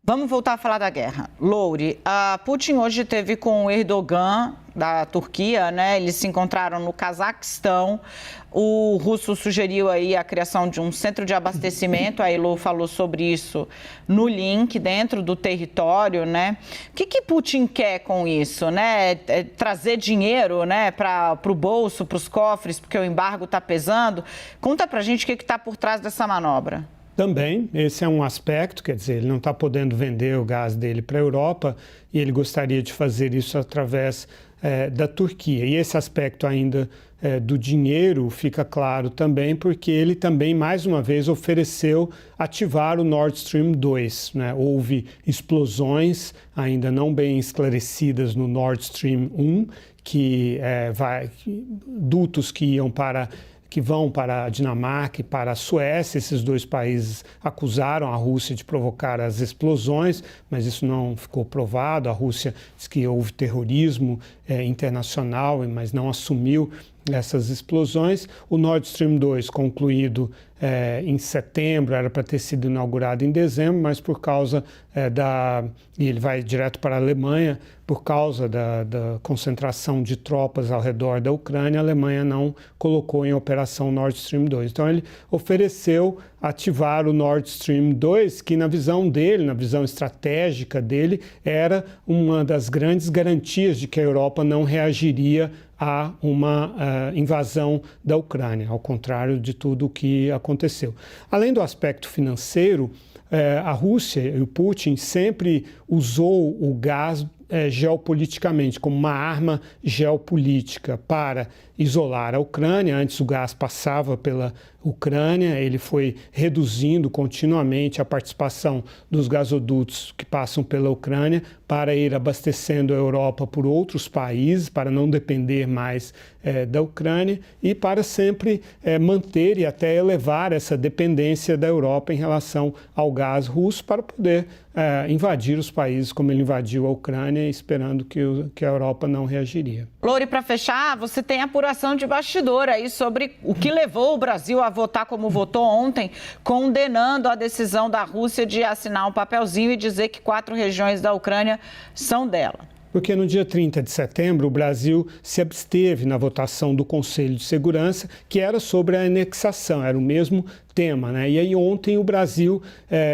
Vamos voltar a falar da guerra. Louri, a Putin hoje teve com o Erdogan da Turquia, né? Eles se encontraram no Cazaquistão. O russo sugeriu aí a criação de um centro de abastecimento. A Elo falou sobre isso no link dentro do território, né? O que Putin quer com isso, né? Trazer dinheiro, né, para o bolso, para os cofres, porque o embargo está pesando. Conta pra gente o que está por trás dessa manobra. Também, esse é um aspecto, quer dizer, ele não está podendo vender o gás dele para a Europa e ele gostaria de fazer isso através da Turquia. E esse aspecto ainda do dinheiro fica claro também porque ele também, mais uma vez, ofereceu ativar o Nord Stream 2. Né? Houve explosões ainda não bem esclarecidas no Nord Stream 1, dutos que vão para a Dinamarca e para a Suécia. Esses dois países acusaram a Rússia de provocar as explosões, mas isso não ficou provado. A Rússia diz que houve terrorismo internacional, mas não assumiu essas explosões. O Nord Stream 2, concluído em setembro, era para ter sido inaugurado em dezembro, mas por causa e ele vai direto para a Alemanha, por causa da concentração de tropas ao redor da Ucrânia, a Alemanha não colocou em operação o Nord Stream 2. Então ele ofereceu ativar o Nord Stream 2, que na visão dele, na visão estratégica dele, era uma das grandes garantias de que a Europa não reagiria a uma invasão da Ucrânia, ao contrário de tudo o que aconteceu. Além do aspecto financeiro, a Rússia e o Putin sempre usou o gás geopoliticamente, como uma arma geopolítica para isolar a Ucrânia. Antes o gás passava pela Ucrânia, ele foi reduzindo continuamente a participação dos gasodutos que passam pela Ucrânia para ir abastecendo a Europa por outros países, para não depender mais da Ucrânia e para sempre manter e até elevar essa dependência da Europa em relação ao gás russo para poder invadir os países como ele invadiu a Ucrânia, esperando que a Europa não reagiria. Louri, para fechar, você tem apuração de bastidor aí sobre o que levou o Brasil a votar como votou ontem, condenando a decisão da Rússia de assinar um papelzinho e dizer que 4 regiões da Ucrânia são dela. Porque no dia 30 de setembro, o Brasil se absteve na votação do Conselho de Segurança, que era sobre a anexação, era o mesmo tema, né? E aí ontem o Brasil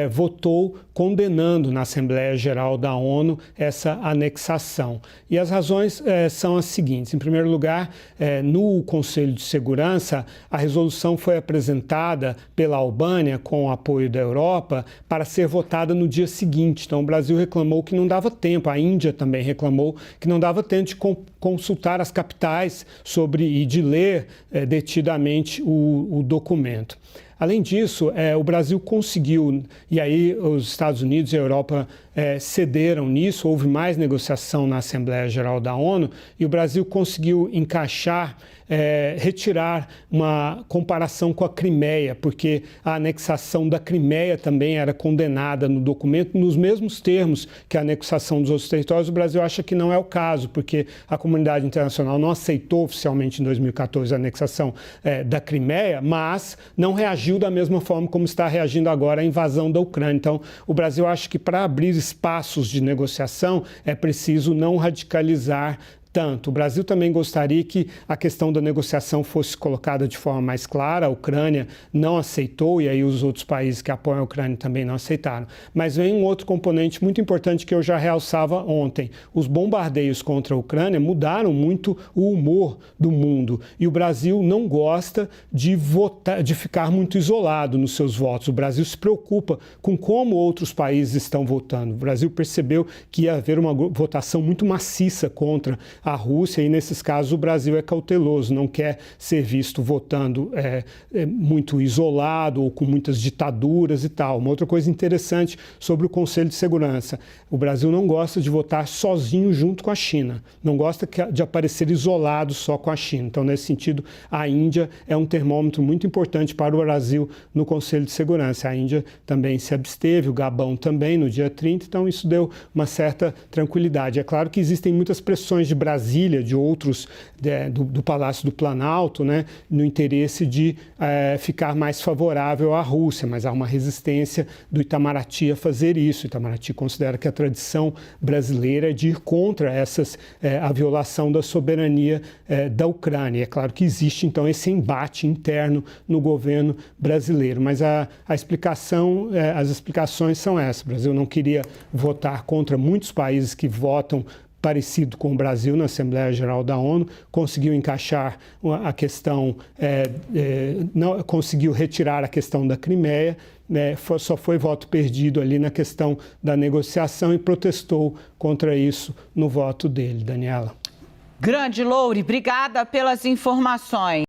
votou condenando na Assembleia Geral da ONU essa anexação. E as razões são as seguintes. Em primeiro lugar, no Conselho de Segurança, a resolução foi apresentada pela Albânia com o apoio da Europa para ser votada no dia seguinte. Então o Brasil reclamou que não dava tempo, a Índia também reclamou que não dava tempo de consultar as capitais e de ler detidamente o documento. Além disso, o Brasil conseguiu, e aí os Estados Unidos e a Europa cederam nisso, houve mais negociação na Assembleia Geral da ONU, e o Brasil conseguiu encaixar, retirar uma comparação com a Crimeia, porque a anexação da Crimeia também era condenada no documento nos mesmos termos que a anexação dos outros territórios. O Brasil acha que não é o caso, porque a comunidade internacional não aceitou oficialmente em 2014 a anexação da Crimeia, mas não reagiu da mesma forma como está reagindo agora à invasão da Ucrânia. Então, o Brasil acha que para abrir espaços de negociação é preciso não radicalizar tanto. O Brasil também gostaria que a questão da negociação fosse colocada de forma mais clara. A Ucrânia não aceitou e aí os outros países que apoiam a Ucrânia também não aceitaram. Mas vem um outro componente muito importante que eu já realçava ontem. Os bombardeios contra a Ucrânia mudaram muito o humor do mundo e o Brasil não gosta de ficar muito isolado nos seus votos. O Brasil se preocupa com como outros países estão votando. O Brasil percebeu que ia haver uma votação muito maciça contra a Rússia e, nesses casos, o Brasil é cauteloso, não quer ser visto votando muito isolado ou com muitas ditaduras e tal. Uma outra coisa interessante sobre o Conselho de Segurança, o Brasil não gosta de votar sozinho junto com a China, não gosta de aparecer isolado só com a China. Então, nesse sentido, a Índia é um termômetro muito importante para o Brasil no Conselho de Segurança. A Índia também se absteve, o Gabão também, no dia 30, então isso deu uma certa tranquilidade. É claro que existem muitas pressões de Brasil Brasília, de outros do Palácio do Planalto, né, no interesse de ficar mais favorável à Rússia, mas há uma resistência do Itamaraty a fazer isso. O Itamaraty considera que a tradição brasileira é de ir contra a violação da soberania da Ucrânia. É claro que existe, então, esse embate interno no governo brasileiro, mas as explicações são essas. O Brasil não queria votar contra muitos países que votam parecido com o Brasil na Assembleia Geral da ONU, conseguiu encaixar a questão, não conseguiu retirar a questão da Crimeia, só foi voto perdido ali na questão da negociação e protestou contra isso no voto dele, Daniela. Grande, Loure, obrigada pelas informações.